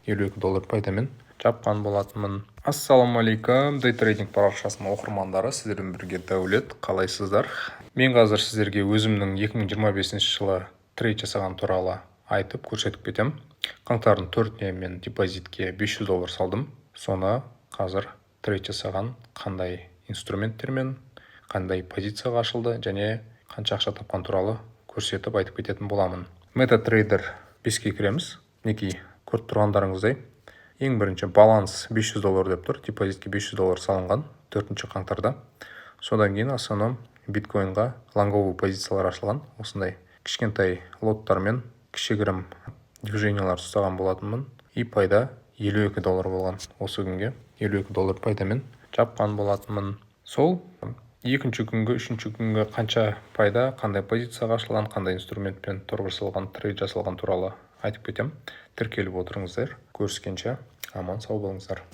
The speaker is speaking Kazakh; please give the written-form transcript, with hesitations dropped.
$52 пайдамен жапқан болатынмын. Ассалаумағалейкум, дейтрейдинг парақшасының оқырмандары, сіздермен бірге Дәулет. Қалайсыздар? Мен қазір сіздерге өзімнің 2025 жылы трейд жасаған туралы айтып көрсетіп кетем. Қаңтардың 4-іне мен депозитке $500 салдым. Соны қазір трейд жасаған қандай инструменттермен, қандай позицияға ашылды және қанша ақша тапқан туралы көрсетіп айтып кететін боламын. MetaTrader 5-ке кіреміз. Мінекей көріп тұрғандарыңыздай, ең бірінші баланс $500 деп тұр. Депозитке $500 салынған 4 қаңтарда. Содан кейін основном биткоинға лонговый позициялар ашылған. Осындай кішкентай лоттармен кішігірім движениялар ұстаған болатынмын. И пайда $52 болған. Осы күнге $52 пайдамен жапқан болатынмын. Сол екінші күнгі, үшінші күнгі қанша пайда, қандай позицияға ашылған, қандай инструментпен тұрғызылған, трейд жасалған туралы айтып кетем. Тіркеліп отырыңыздар. Көріскенше аман сау болыңыздар.